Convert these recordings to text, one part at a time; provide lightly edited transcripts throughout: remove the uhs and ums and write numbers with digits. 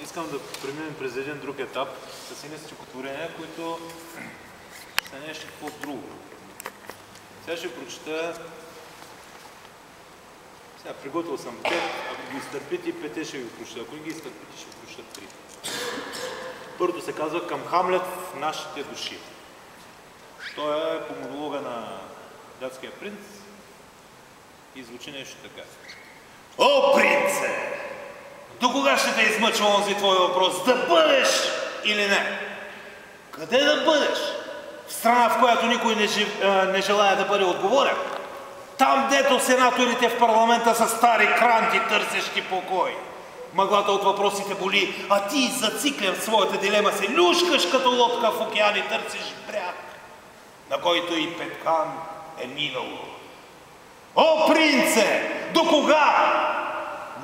Искам да преминем през един друг етап с едни стихотворения, които са нещо по-друго. Сега ще прочета. Сега приготвил съм 5, ако ги изтърпите, 5 ще ви прочета. Ако ги изтърпите, ще ви прочета 3. Първото се казва "Към Хамлет в нашите души". Той е по монолога на датския принц и звучи нещо така. О, принце! До кога ще те измъчва онзи твой въпрос? Да бъдеш или не? Къде да бъдеш? В страна, в която никой не желая да бъде отговорен. Там, дето сенаторите в парламента са стари кранти, търсещи покой. Мъглата от въпросите боли, а ти, зациклен в своята дилема, се люшкаш като лодка в океан и търсиш бряг, на който и Петкан е минало. О, принце! До кога?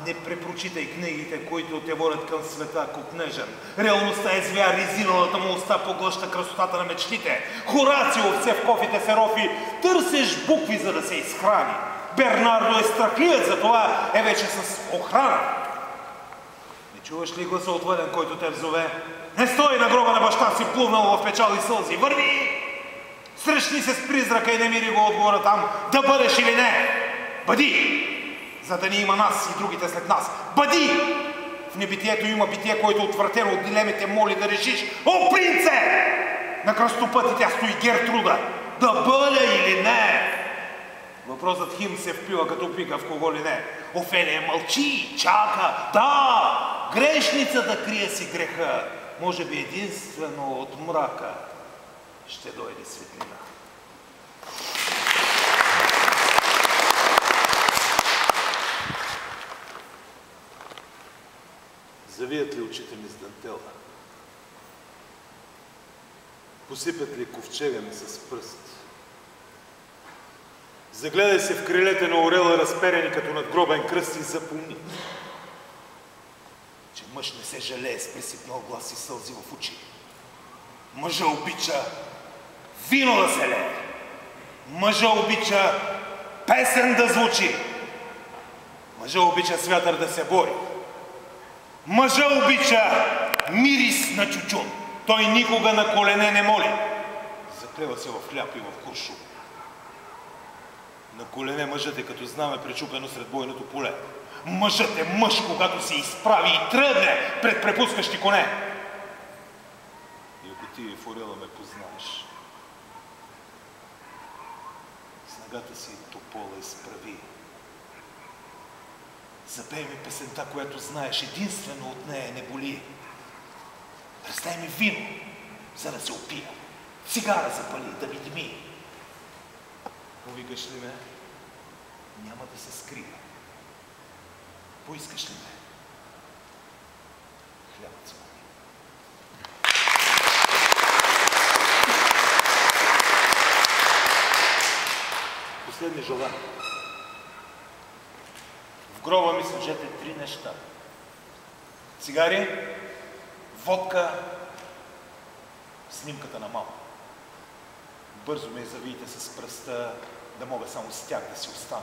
Не препрочитай книгите, които те водят към света копнежен. Реалността е звяр, резиналата му уста поглъща красотата на мечтите. Хорацио все в кофите се рофи, търсиш букви, за да се изхрани. Бернардо е страхливец, затова е вече с охрана. Не чуваш ли гласа отвъден, който те взове? Не стой на гроба на баща си, плувнал в печал и сълзи. Върви! Срещни се с призрака и намери го отговора там. Да бъдеш или не? Бъди! За да ни има нас и другите след нас. Бъди! В небитието има битие, което отвратено от дилемите моли да решиш. О, принце! На кръстопъти тя стои Гертруда. Да бъда или не? Въпросът Хим се впива като пика в кого ли не. Офелия мълчи, чака. Да! Грешницата крие си греха. Може би единствено от мрака ще дойде светлина. Завият ли очите ми с дантела? Посипят ли ковчега ми с пръст? Загледай се в крилете на орела, разперени като надгробен кръст, и запомни, че мъж не се жалее с пресипнал глас и сълзи в очи. Мъжа обича вино да се лее. Мъжа обича песен да звучи. Мъжа обича с вятър да се бори. Мъжа обича мирис на чучун. Той никога на колене не моли. Заклева се в хляб и в куршум. На колене мъжът е като знаме пречупено сред бойното поле. Мъжът е мъж, когато се изправи и тръгне пред препускащи коне. И ако ти в орела ме познаеш, снагата си топола изправи. Запей ми песента, която знаеш, единствено от нея не боли. Раздай ми вино, за да се опия. Цигара запали, да ми дими. Повикаш ли ме? Няма да се скрия. Поискаш ли ме? Хлябът звъни. Последни желания. В гроба ми сложете 3 неща. Цигари, водка, снимката на мама. Бързо ме завийте с пръста, да мога само с тях да си остана.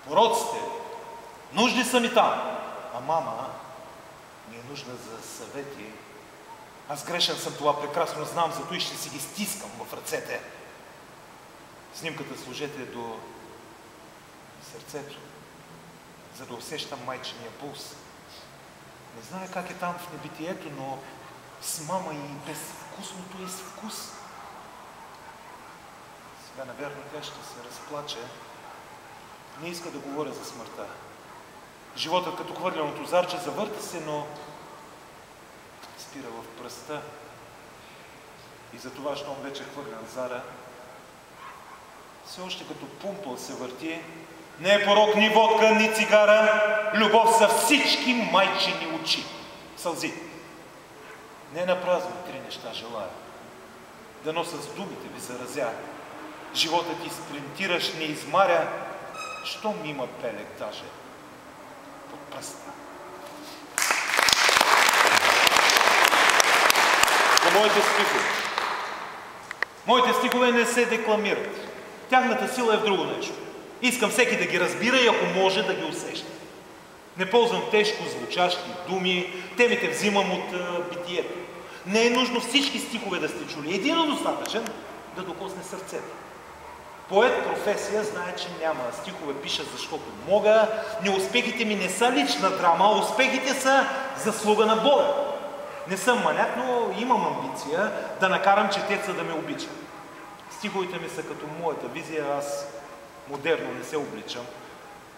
Пороците, нужни са ми там, а мама ми е нужна за съвети. Аз грешен съм, това прекрасно знам, зато и ще си ги стискам в ръцете. Снимката сложете до сърцето, за да усещам майчиния пулс. Не знае как е там в небитието, но с мама и безвкусното е с вкус. Сега, наверно, тя ще се разплаче. Не иска да говоря за смъртта. Животът като хвърляното зарче завърта се, но спира в пръста. И затова, щом вече хвърлян зара, все още като пумпал се върти. Не е порок ни водка, ни цигара, любов са всички майчини очи. Сълзи. Не на празно 3 неща желая. Дано с думите ви заразя. Животът ти спринтираш, не измаря, щом има пелек даже под пръста. По моите стихове. Моите стихове не се декламират. Тяхната сила е в друго нещо. Искам всеки да ги разбира и ако може да ги усеща. Не ползвам тежко звучащи думи, темите взимам от битието. Не е нужно всички стихове да сте чули. Един е достатъчен да докосне сърцето. Поет професия знае, че няма. Стихове пиша, защото мога. Неуспехите ми не са лична драма, успехите са заслуга на Бога. Не съм маняк, но имам амбиция да накарам четеца да ме обича. Стиховете ми са като моята визия, аз модерно не се обличам.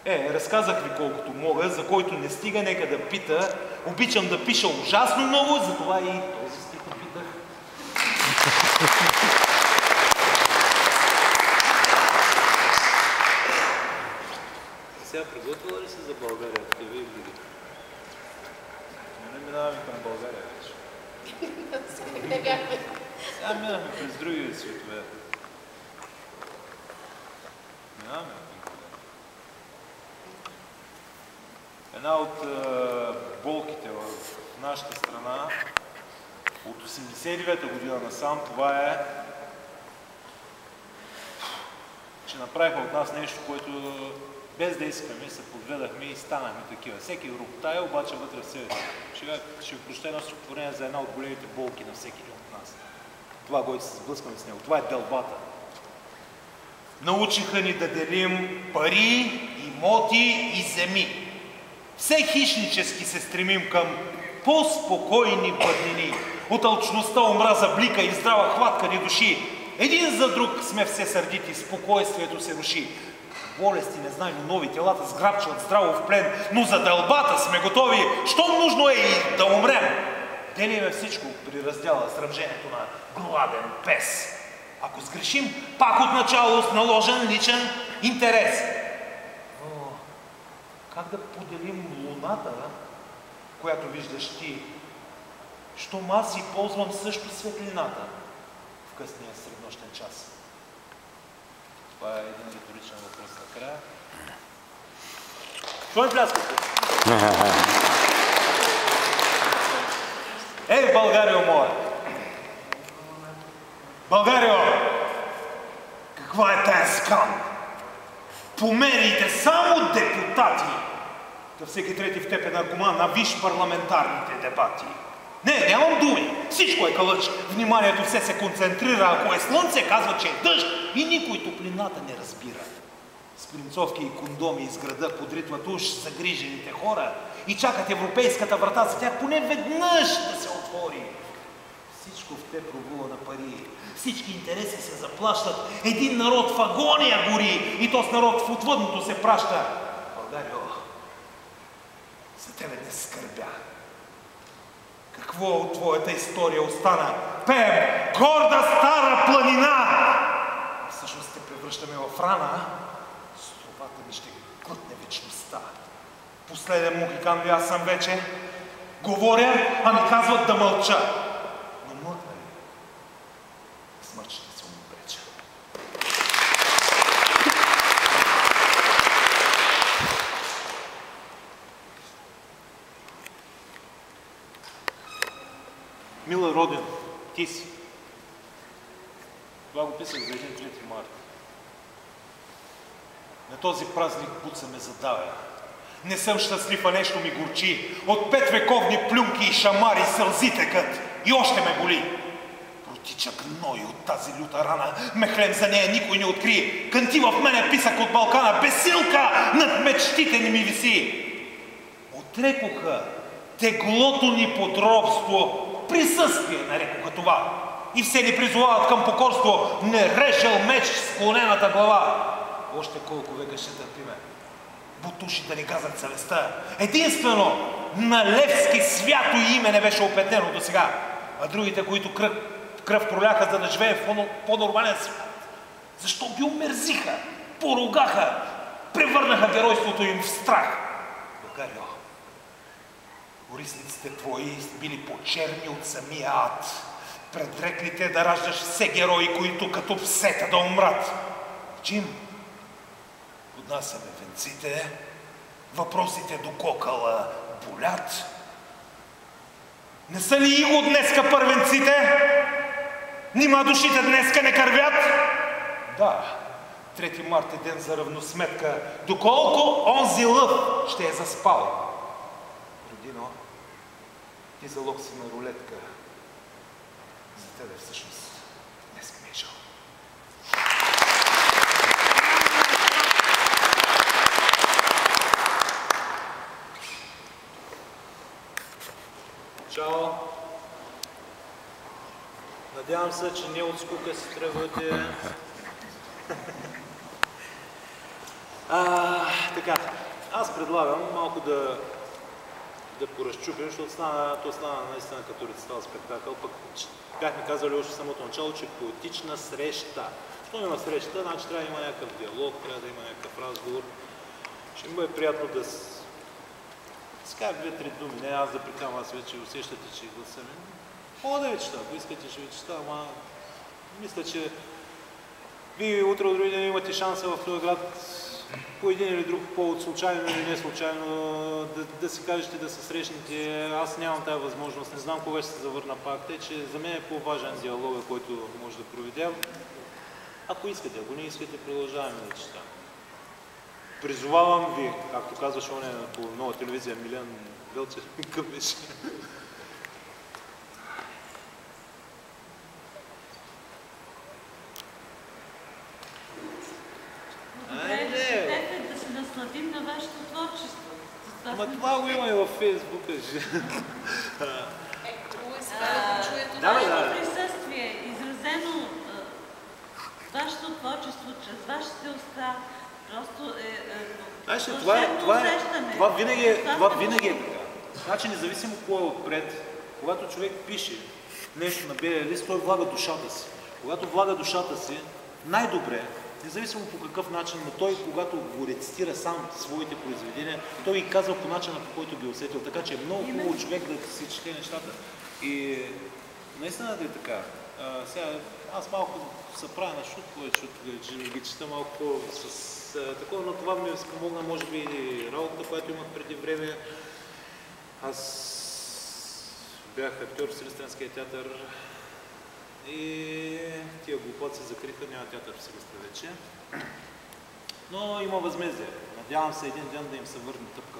Разказах ви колкото мога, за който не стига, нека да пита. Обичам да пиша ужасно много, затова и този стих опитах. Сега приготвила ли се за България? Къде ви види? Не минаваме към България вече. Сега минахме през други светове. Минаваме към България. Една от болките в нашата страна от 89-та година насам, това е, че направихме от нас нещо, което без да искаме се подведахме и станахме такива. Всеки роптае, обаче вътре в себе си. Ще ви прочета едно стихотворение за една от големите болки на всеки един от нас. Това, което се сблъскаме с него. Това е делбата. Научиха ни да делим пари, имоти и земи. Все хищнически се стремим към по-спокойни бъднини. От алчността омраза блика и здрава хватка ни души. Един за друг сме все сърдити, спокойствието се руши. Болести не знаем, но нови телата сграбчват здраво в плен, но за дълбата сме готови, щом нужно е и да умрем. Делиме всичко при раздела сражението на гладен пес. Ако сгрешим, пак от начало с наложен личен интерес. Но как да поделим луната, която виждаш ти, щом аз си ползвам също светлината в късния среднощен час? Това е един риторичен въпрос накрая. Що ми пляскате? Българио моя! Българио! Каква е тая скам? Померите само депутати! Да всеки трети в теб е наркоман, а виж парламентарните дебати. Не, нямам думи. Всичко е кълъч. Вниманието все се концентрира. Ако е слънце, казва, че е дъжд. И никой топлината не разбира. Спринцовки и кондоми из града подритват уж загрижените хора и чакат европейската врата за тях поне веднъж да се отвори. Всичко в те пробува на пари. Всички интереси се заплащат. Един народ в агония гори и този народ в отвъдното се праща. Българио, за тебе не скърбя. Какво от твоята история остана? Пеем горда стара планина! Всъщност те превръщаме в рана. Словата ми ще глътне вечността. Последен мухикан ли аз съм вече? Говоря, а ми казват да мълча. Но млъкна ли? Смърт ще се обреча. Мила Родина, ти си. Това го писах за един 3 марта. На този празник буца ме задавя. Не съм щастлив, а нещо ми горчи. От 5 вековни плюнки и шамари сълзи текат. И още ме боли. Протича гной от тази люта рана. Мехлем за нея никой не откри. Кънти в мене писък от Балкана. Безсилка над мечтите ни ми виси. Отрекоха теглото ни под робство. Присъствие нарекоха това. И все ни призовават към покорство. Не режел меч склонената глава. Още колко века ще търпиме. Бутушите ни газат съвестта. Единствено на Левски свято име не беше опетнено до сега. А другите, които кръв проляха, за да живее в по-нормален свят. Защо ги омерзиха, поругаха, превърнаха геройството им в страх? Българио, корисниците твои били по-черни от самия ад. Предрекли те да раждаш все герои, които като псета да умрат. Чим? Поднасяме венците, въпросите до кокала болят. Не са ли иго днеска първенците? Нима душите днеска не кървят? Да, 3 март е ден за равносметка, доколко онзи лъв ще е заспал. Ти залог си на рулетка. За тебе всъщност днес ми е жал. Чао! Надявам се, че не от скука си тръгвате. Така, аз предлагам малко да поразчупим, защото то стана наистина като рецитал спектакъл, пък бяхме казали още в самото начало, че поетична среща. Щом има среща, значи трябва да има някакъв диалог, трябва да има някакъв разговор. Ще ми бъде приятно да скажа две-три думи, не аз да прикам, аз вече усещате, че гласа ми. Мога да ви чета, ако искате ще ви чета, ама мисля, че вие утре от други ден имате шанса в този град по един или друг повод, случайно или не случайно, да си кажете, да се срещнете. Аз нямам тази възможност, не знам кога ще се завърна пак, тъй че за мен е по-важен диалог, който може да проведем. Ако искате, ако не искате, продължаваме да чета. Призовавам ви, както казваше оне по нова телевизия Милен Велчев, към беше. Да се насладим на вашето творчество. Ама това го има и във Фейсбука. Вашето присъствие, изразено вашето творчество, чрез вашите уста, просто това винаги е така. Значи независимо кой е отпред, когато човек пише нещо на белия лист, той влага душата си. Когато влага душата си, най-добре, независимо по какъв начин, но той, когато го рецитира сам своите произведения, той ги казва по начина, по който ги усетил. Така че е много хубаво човек да си чете нещата. И наистина да е така. Сега, аз малко се правя на шут повече, че ги чета малко с такова, но това ми спомогна, може би, и работа, която имах преди време. Аз бях актьор в Силистренския театър и тия глупоци закриха, няма театър в Силистра вече. Но има възмездие. Надявам се един ден да им се върне тъпка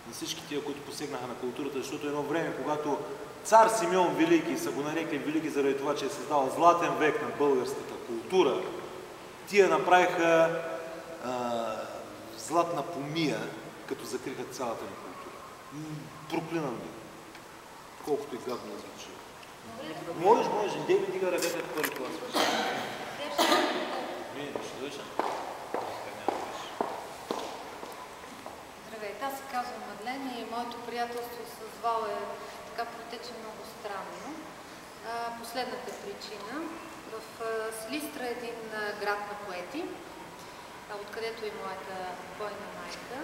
на всички тия, които посегнаха на културата, защото едно време, когато цар Симеон Велики, са го нарекли Велики заради това, че е създал златен век на българската култура, тия направиха златна помия, като закриха цялата ни култура. Проклинам ви. Колкото и гадно да звучи. Може. Де ми дига ръката, какво ли това свърши? Вие ще дойша? Здравейте, аз се казвам Мадлен и моето приятелство с Вал така протече много странно. Последната причина. В Силистра е един град на поети, откъдето и моята бойна майка.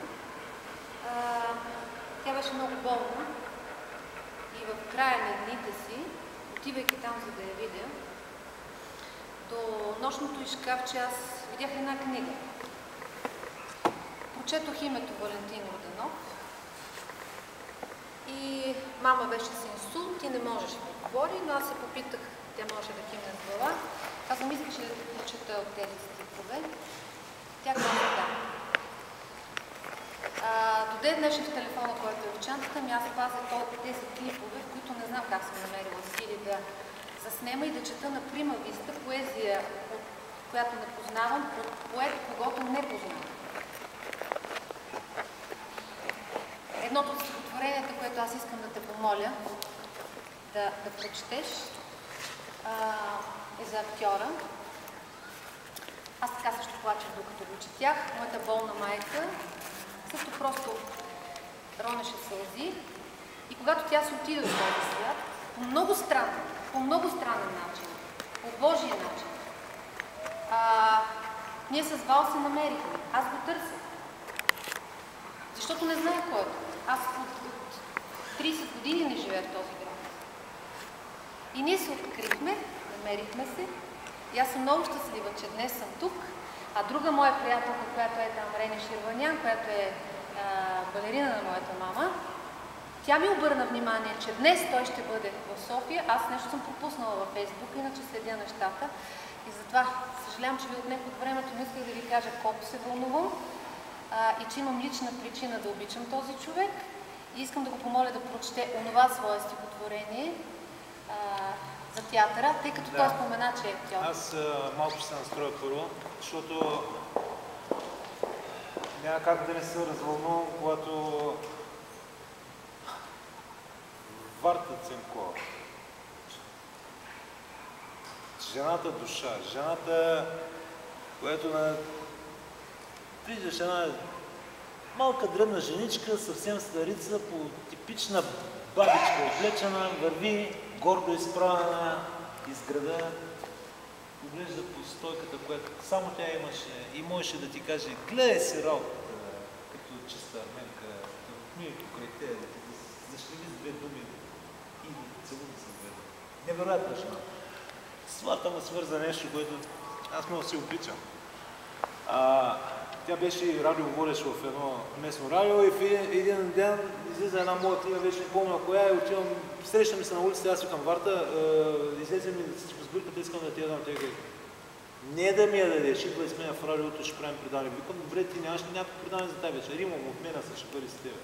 Тя беше много болна и в края на дните си, отивайки там, за да я видя, до нощното й шкафче аз видях една книга. Прочетох името Валентин Йорданов и мама беше с инсулт и не можеше да говори, но аз се попитах, тя може да кимне с глава. Казвам, искаш ли да те прочета от тези стихове? Тя каза да. До ден днешен в телефона, който е в чантата ми, аз пазя тези клипове, в които не знам как съм намерила сили да заснема и да чета на прима виста поезия, която не познавам, от поет, когото не познавам. Едното от стихотворенията, което аз искам да те помоля да прочетеш, е за актьора. Аз така също плачех, докато го четях. Моята болна майка също просто ронеше сълзи. И когато тя се отиде от този свят, по много странен начин, по Божия начин, ние с Вал се намерихме. Аз го търся. Защото не знае кой е. Аз от 30 години не живея в този град. И ние се открихме, намерихме се. И аз съм много щастлива, че днес съм тук. А друга моя приятелка, която е там, Рени Ширванян, която е балерина на моята мама, тя ми обърна внимание, че днес той ще бъде в София. Аз нещо съм пропуснала във Фейсбук, иначе следя нещата. И затова съжалявам, че ви отнех от времето, но исках да ви кажа колко се вълнувам и че имам лична причина да обичам този човек И искам да го помоля да прочете онова свое стихотворение за театъра, тъй като той спомена, че е актьор. Аз малко ще се настроя първо, защото няма как да не се развълнувам, когато Варта Ценкова, жената душа, жената, която виждаш една малка дребна женичка, съвсем старица, по типична бабичка облечена, върви гордо изправена из града, поглежда по стойката, която само тя имаше и можеше да ти каже: гледай си работата, като чиста арменка, да покрай те, да зашleви с две думи и да целуни с две думи. Невероятна жена. С това му свърза нещо, което аз много си обичам. Тя беше радиоводещ в едно местно радио и в един ден излиза една моя книга, вече не помня коя, и отивам, срещам ми се на улицата, аз викам: Варта, излезе ми с сбирката, искам да ти я дам. Тя казва: не да ми я дадеш, идва и с мен в радиото, ще правим предаване. Викам: добре, ти нямаш някакво предаване за тази вечер, имам, от мен се, ще бъде с тебе.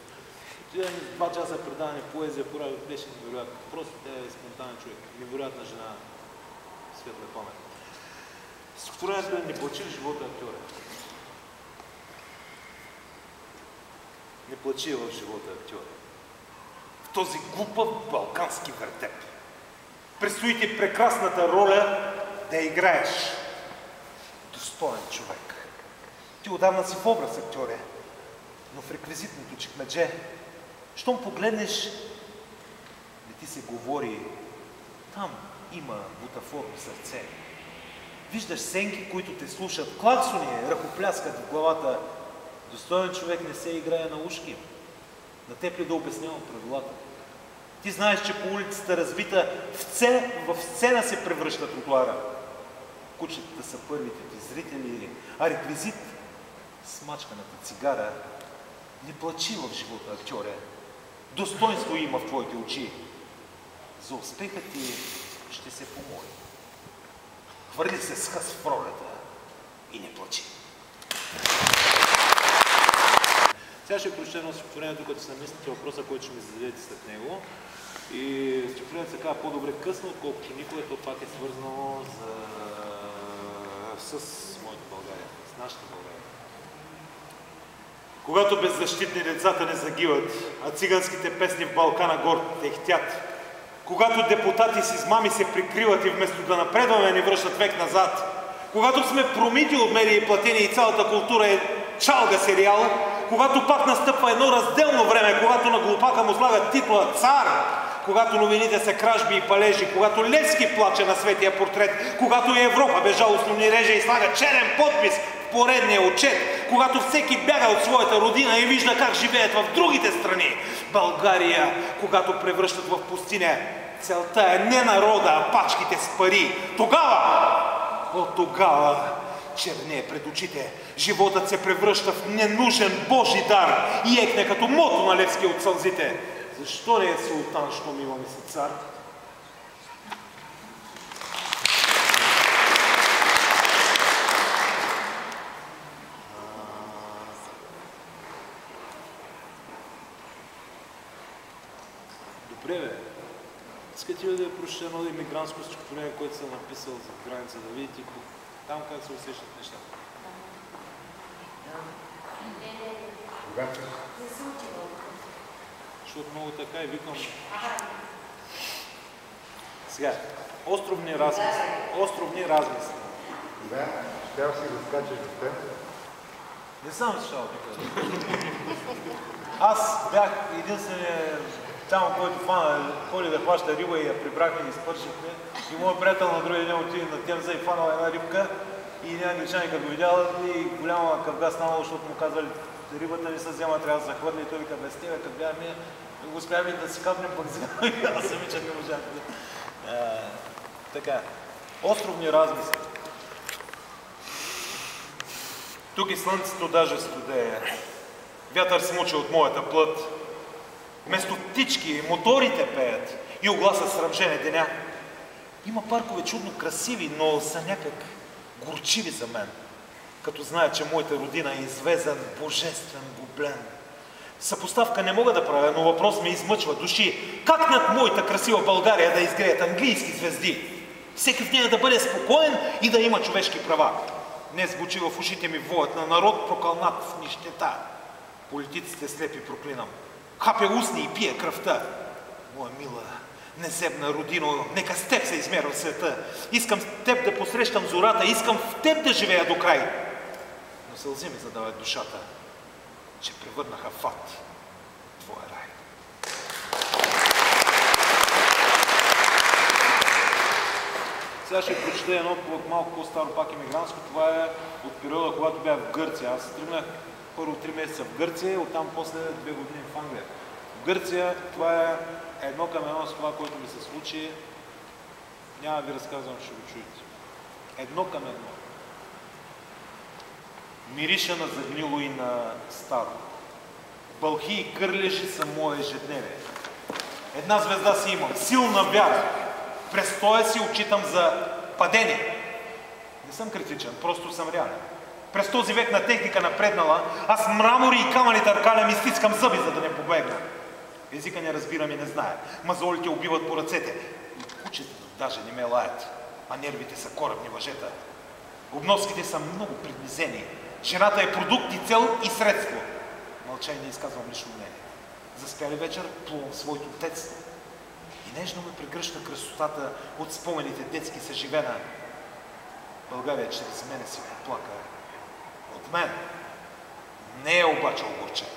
Отидем 2 часа предаване, поезия по радио, беше невероятно. Просто тя е спонтанен човек, невероятна жена, светла памет. Структурането е: не плачи в живота актьора. Не плачи в живота актьора. В този глупав балкански вертеп предстои ти прекрасната роля да играеш достоен човек. Ти отдавна си в образ, актьоре, но в реквизитното чекмедже, щом погледнеш, не ти се говори: там има бутафорно сърце. Виждаш сенки, които те слушат, клаксони ръкопляскат в главата. Достоен човек не се играе на ушки. На теб ли да обяснявам правилата? Ти знаеш, че по улицата разбита в сцена се превръща тротуара. Кучетата са първите ти зрители, а реквизит смачканата цигара. Не плачи в живота, актьоре. Достоинство има в твоите очи. За успеха ти ще се помоли. Хвърли се с хъс в ролята и не плачи. Сега ще прочета едно стихотворение, докато се намислите въпроса, който ще ми зададете след него. И стихотворението се казва: по-добре късно, отколкото никога. То пак е свързано с моята България, с нашата България. Когато беззащитни децата не загиват, а циганските песни в Балкана горд техтят, когато депутати с измами се прикриват и вместо да напредваме ни връщат век назад, когато сме промити от медии платени и цялата култура е чалга сериал, когато пак настъпва едно разделно време, когато на глупака му слагат титла цар, когато новините са кражби и палежи, когато Левски плаче на светия портрет, когато и Европа безжалостно ни реже и слага черен подпис в поредния отчет, когато всеки бяга от своята родина и вижда как живеят в другите страни. България, когато превръщат в пустиня, целта е не народа, а пачките с пари. Тогава чернее пред очите, животът се превръща в ненужен Божи дар и екне като мото на Левски от сълзите. Защо не е султан, щом имаме си цар? Добре, бе. Искате ли да я прочета едно имигрантско стихотворение, което съм написал за граница, да видите там как се усещат нещата? Защото много така и викам. Сега, островни размисли. Да, щял си да скачаш до теб. Не съм щял да кажа. Аз бях единственият там, който фана, ходи да хваща риба и я прибрахме и изпършихме. И моят приятел на другия ден отиде на Темза и фанал една рибка. И един англичанин като го видял и голяма къвга станала, защото му казали: рибата не се взема, трябва да захвърли. И той вика: без тебе, като бяхме, го успяхме да си капнем, пък взема. Аз самичък не можах да... Така, островни размисли. Тук и слънцето даже студее. Вятър смуча от моята плът. Вместо птички, моторите пеят и огласа срамжене деня. Има паркове чудно красиви, но са някак горчиви за мен, като знаят, че моята родина е извезен божествен гоблен. Съпоставка не мога да правя, но въпрос ме измъчва души. Как над моята красива България да изгреят английски звезди? Всеки в нея да бъде спокоен и да има човешки права. Днес звучи в ушите ми воят на народ прокълнат в нищета. Политиците слепи проклинам. Хапя устни и пие кръвта. Моя мила, неземна родино, нека с теб се измерва света. Искам с теб да посрещам зората, искам в теб да живея до край. Но сълзи ми задават душата, че превърнаха в ад твоя рай. Сега ще прочета едно малко по-старо, пак емигрантско. Това е от периода, когато бях в Гърция. Аз тръгнах първо 3 месеца в Гърция, оттам после 2 години в Англия. В Гърция това е едно към едно с това, което ми се случи. Няма ви разказвам, ще го чуете. Едно към едно. Мириша на загнило и на старо. Бълхи и кърлежи са мое ежедневие. Една звезда си имам, силна вяра. През тоя си отчитам за падение. Не съм критичен, просто съм реален. През този век на техника напреднала, аз мрамори и камъни търкалям и стискам зъби, за да не побегна. Езика не разбирам и не знае. Мазолите убиват по ръцете. И кучета даже не ме лаят, а нервите са корабни въжета. Обноските са много приблизени. Жената е продукт и цел и средство. Мълча и не изказвам лично мнение. Заспяли вечер, плувам своето детство. И нежно ме прегръща красотата от спомените детски съживена. България чрез мене си поплака. От мен не е обаче огорчен.